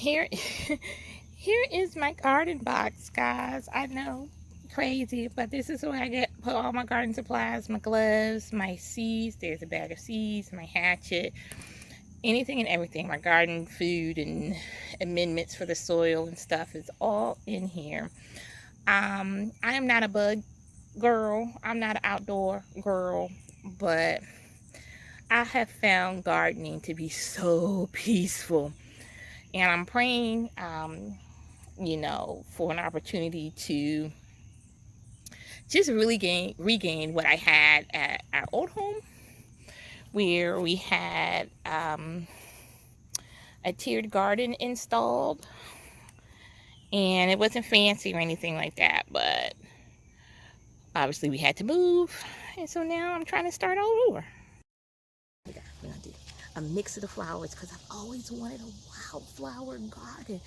here here is my garden box, guys. I know, crazy, but this is where I put all my garden supplies, my gloves, my seeds. There's a bag of seeds, my hatchet, anything and everything. My garden food and amendments for the soil and stuff is all in here. I am not a bug girl. I'm not an outdoor girl, but I have found gardening to be so peaceful. And I'm praying, for an opportunity to just really regain what I had at our old home, where we had a tiered garden installed. And it wasn't fancy or anything like that, but obviously we had to move. And so now I'm trying to start all over. We're going to do a mix of the flowers because I've always wanted a wildflower garden.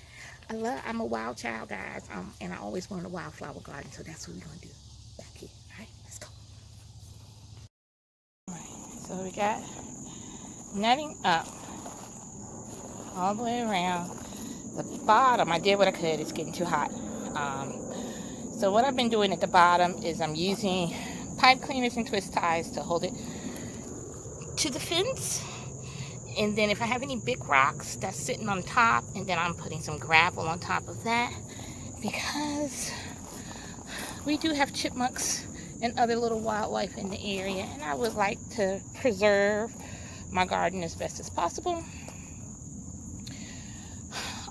I'm a wild child, guys, and I always wanted a wildflower garden, so that's what we're going to do back here. All right, let's go. All right, so we got netting up all the way around the bottom. I did what I could. It's getting too hot. So what I've been doing at the bottom is I'm using pipe cleaners and twist ties to hold it to the fence. And then if I have any big rocks that's sitting on top, and then I'm putting some gravel on top of that, because we do have chipmunks and other little wildlife in the area, and I would like to preserve my garden as best as possible.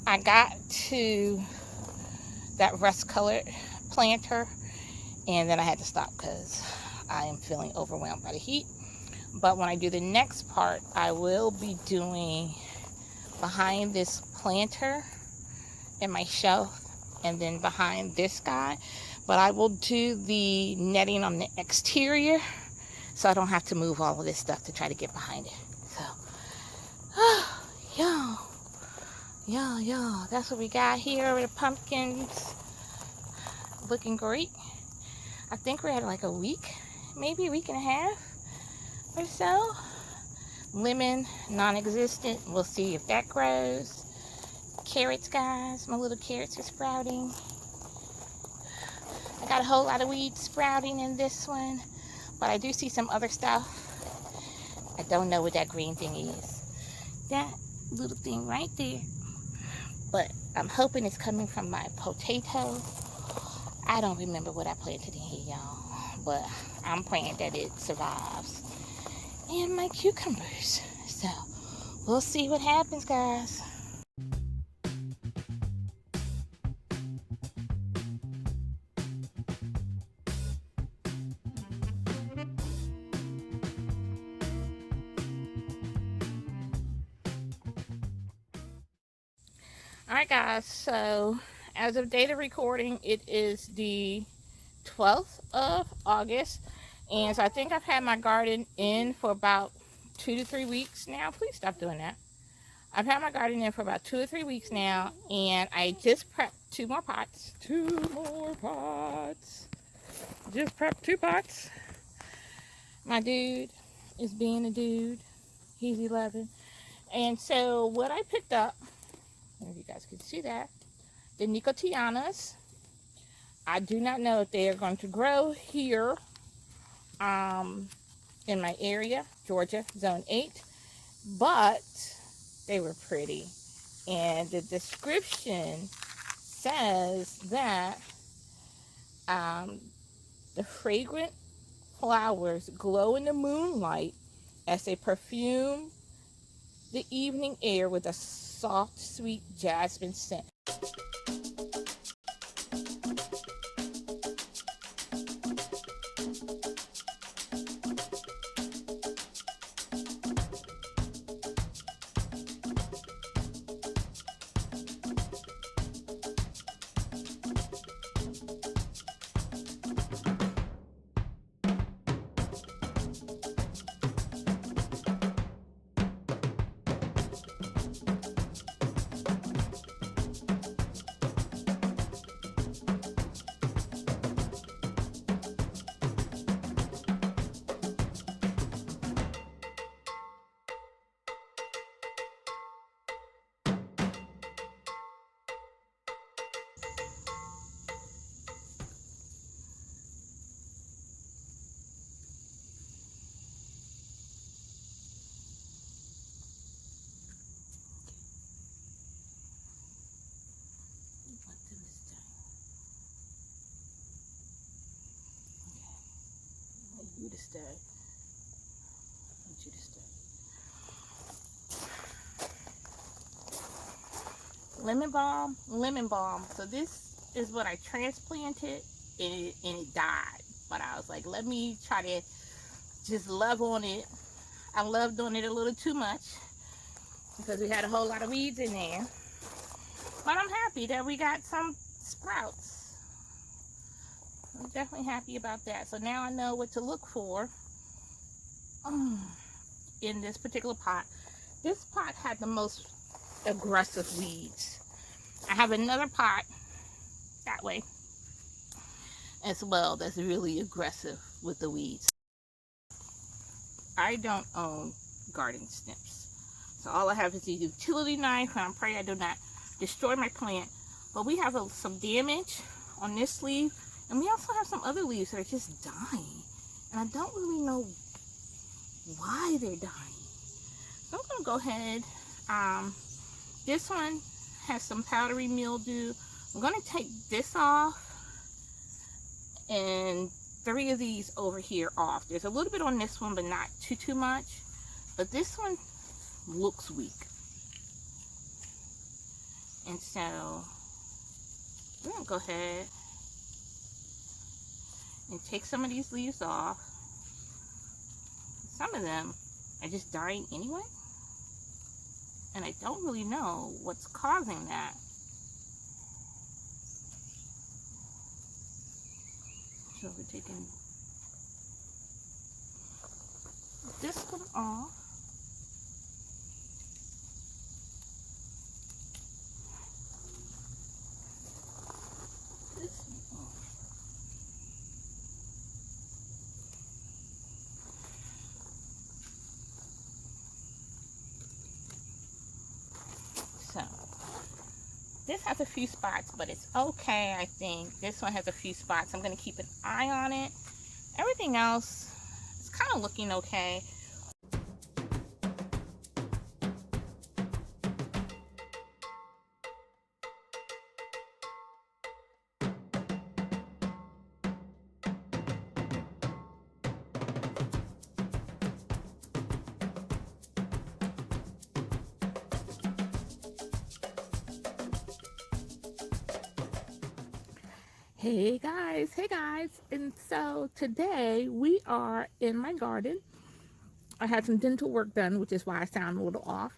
I got to that rust-colored planter, and then I had to stop because I am feeling overwhelmed by the heat. But when I do the next part, I will be doing behind this planter in my shelf, and then behind this guy. But I will do the netting on the exterior, so I don't have to move all of this stuff to try to get behind it. So, y'all, that's what we got here with the pumpkins. Looking great. I think we're at like a week, maybe a week and a half or so. Lemon, non-existent. We'll see if that grows. Carrots, guys. My little carrots are sprouting. I got a whole lot of weeds sprouting in this one, but I do see some other stuff. I don't know what that green thing is. That little thing right there. But I'm hoping it's coming from my potato. I don't remember what I planted in here, y'all, but I'm praying that it survives. And my cucumbers. So we'll see what happens, guys. Alright, guys, so as of date of recording, it is the 12th of August. And so I think I've had my garden in for about 2 to 3 weeks now. Please stop doing that. I've had my garden in for about 2 or 3 weeks now, and I just prepped 2 more pots. 2 more pots. Just prepped 2 pots. My dude is being a dude. He's 11. And so what I picked up, I don't know if you guys can see that, the nicotianas. I do not know if they are going to grow here in my area, Georgia, Zone 8, but they were pretty. And the description says that the fragrant flowers glow in the moonlight as they perfume the evening air with a soft, sweet jasmine scent. stay. I want you to stay. Lemon balm, lemon balm. So this is what I transplanted, and it died. But I was like, let me try to just love on it. I loved on it a little too much because we had a whole lot of weeds in there. But I'm happy that we got some sprouts. I'm definitely happy about that. So now I know what to look for in this particular pot. This pot had the most aggressive weeds. I have another pot that way as well that's really aggressive with the weeds. I don't own garden snips, so all I have is a utility knife, and I pray I do not destroy my plant. But we have some damage on this leaf, and we also have some other leaves that are just dying, and I don't really know why they're dying. So I'm gonna go ahead. This one has some powdery mildew. I'm gonna take this off and 3 of these over here off. There's a little bit on this one, but not too much. But this one looks weak. And so I'm gonna go ahead and take some of these leaves off. Some of them are just dying anyway, and I don't really know what's causing that. So we're taking this one off. This one off. So this has a few spots, but it's okay, I think. This one has a few spots. I'm going to keep an eye on it. Everything else is kind of looking okay. Hey guys, and so today we are in my garden. I had some dental work done, which is why I sound a little off,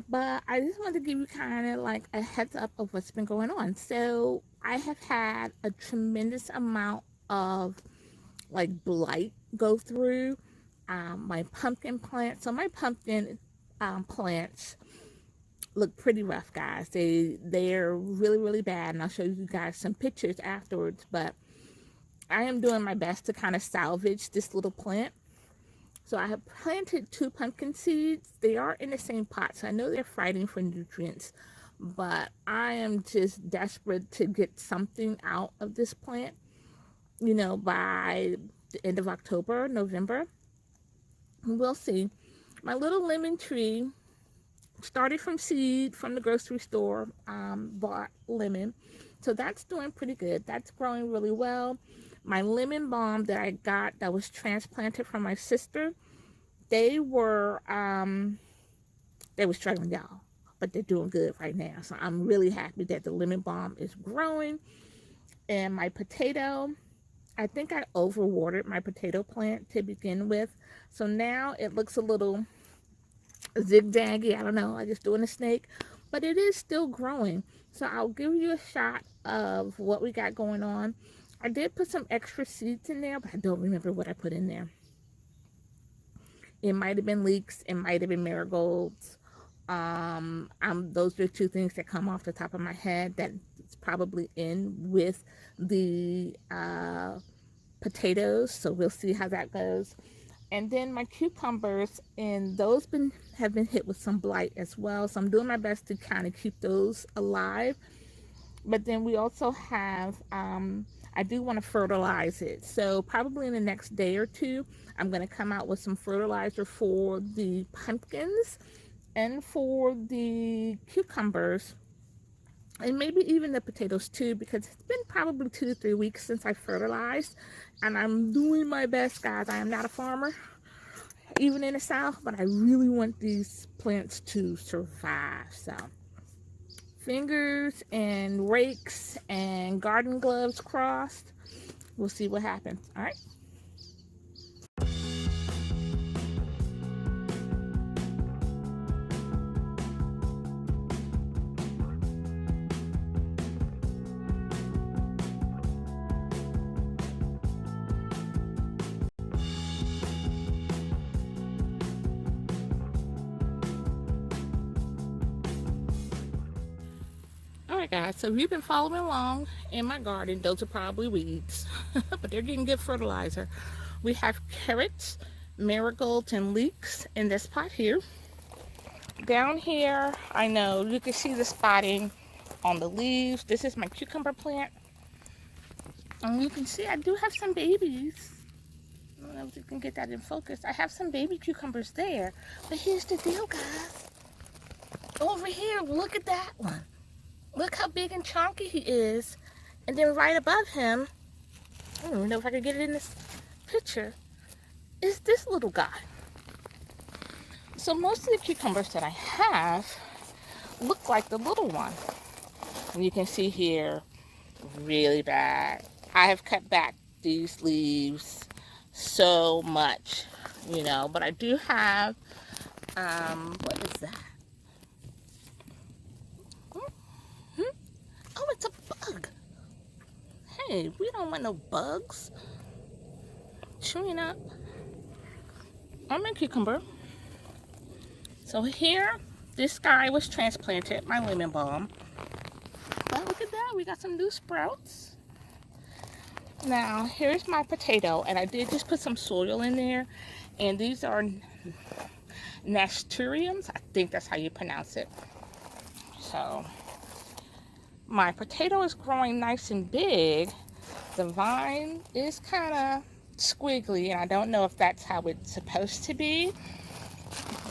but I just wanted to give you kind of like a heads up of what's been going on. So I have had a tremendous amount of like blight go through my pumpkin plants. So my pumpkin plants look pretty rough, guys. They're really bad, and I'll show you guys some pictures afterwards. But I am doing my best to kind of salvage this little plant. So I have planted 2 pumpkin seeds. They are in the same pot, so I know they're fighting for nutrients, but I am just desperate to get something out of this plant, you know, by the end of October, November. We'll see. My little lemon tree started from seed from the grocery store, bought lemon. So that's doing pretty good. That's growing really well. My lemon balm that I got that was transplanted from my sister, they were struggling, y'all, but they're doing good right now. So I'm really happy that the lemon balm is growing. And my potato, I think I overwatered my potato plant to begin with. So now it looks a little zigzaggy. I don't know, I just doing a snake, but it is still growing. So I'll give you a shot of what we got going on. I did put some extra seeds in there, but I don't remember what I put in there. It might have been leeks, it might have been marigolds. Those are 2 things that come off the top of my head that's probably in with the potatoes. So we'll see how that goes. And then my cucumbers, and those have been hit with some blight as well. So I'm doing my best to kind of keep those alive. But then we also have, I do want to fertilize it. So probably in the next day or 2, I'm going to come out with some fertilizer for the pumpkins and for the cucumbers. and maybe even the potatoes too, because it's been probably 2 to 3 weeks since I fertilized, and I'm doing my best, guys. I am not a farmer, even in the South, but I really want these plants to survive. So fingers and rakes and garden gloves crossed. We'll see what happens. All right. Alright guys, so if you've been following along in my garden, those are probably weeds, but they're getting good fertilizer. We have carrots, marigolds, and leeks in this pot here. Down here, I know you can see the spotting on the leaves. This is my cucumber plant. And you can see I do have some babies. I don't know if you can get that in focus. I have some baby cucumbers there. But here's the deal, guys. Over here, look at that one. Look how big and chunky he is. And then right above him, I don't even know if I can get it in this picture, is this little guy. So most of the cucumbers that I have look like the little one. And you can see here, really bad. I have cut back these leaves so much, you know, but I do have, what is that? Oh, it's a bug. Hey, we don't want no bugs chewing up on my cucumber. So here, this guy was transplanted, my lemon balm. But look at that, we got some new sprouts. Now, here's my potato, and I did just put some soil in there. And these are nasturtiums. I think that's how you pronounce it. So my potato is growing nice and big. The vine is kind of squiggly, and I don't know if that's how it's supposed to be,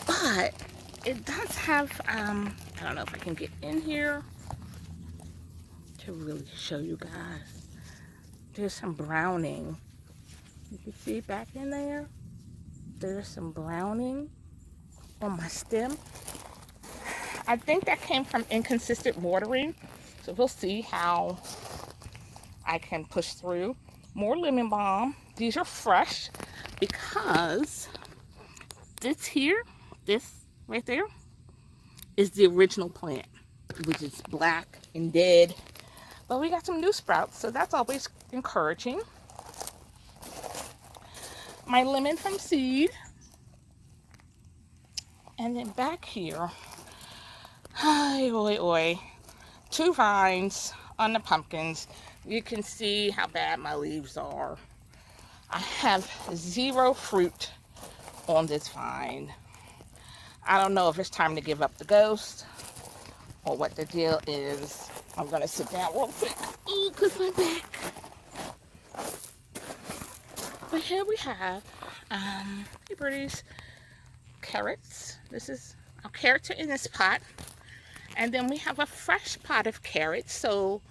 but it does have, I don't know if I can get in here to really show you guys. There's some browning. You can see back in there, there's some browning on my stem. I think that came from inconsistent watering. So we'll see how I can push through. More lemon balm. These are fresh because this here, this right there, is the original plant, which is black and dead. But we got some new sprouts, so that's always encouraging. My lemon from seed. And then back here, oi. 2 vines on the pumpkins. You can see how bad my leaves are. I have 0 fruit on this vine. I don't know if it's time to give up the ghost or what the deal is. I'm gonna sit down real quick. Ooh, cause my back. But here we have, hey birdies, carrots. This is, our carrots are in this pot. And then we have a fresh pot of carrots. So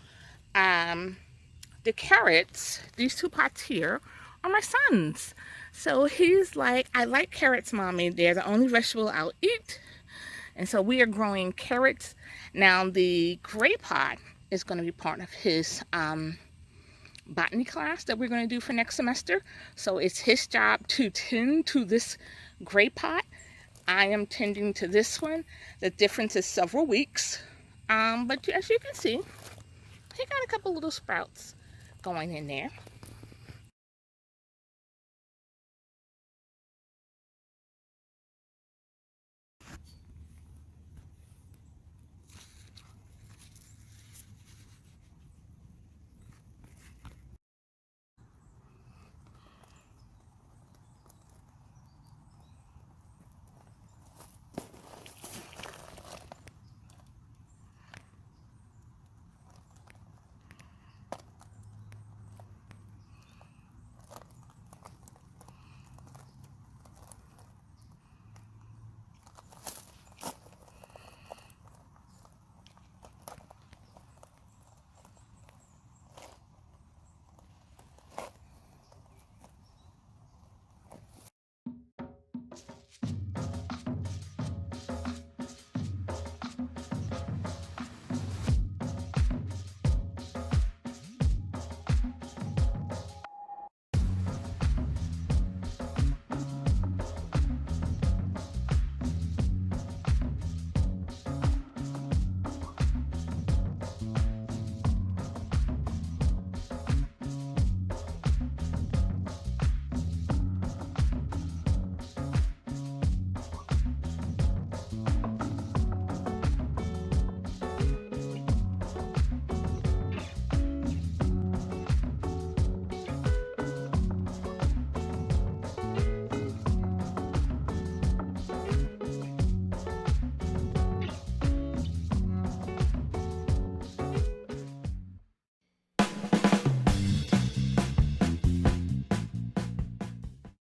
the carrots, these 2 pots here, are my son's. So he's like, I like carrots, Mommy. They're the only vegetable I'll eat. And so we are growing carrots. Now the gray pot is going to be part of his botany class that we're going to do for next semester. So it's his job to tend to this gray pot. I am tending to this one. The difference is several weeks. But as you can see, he got a couple little sprouts going in there.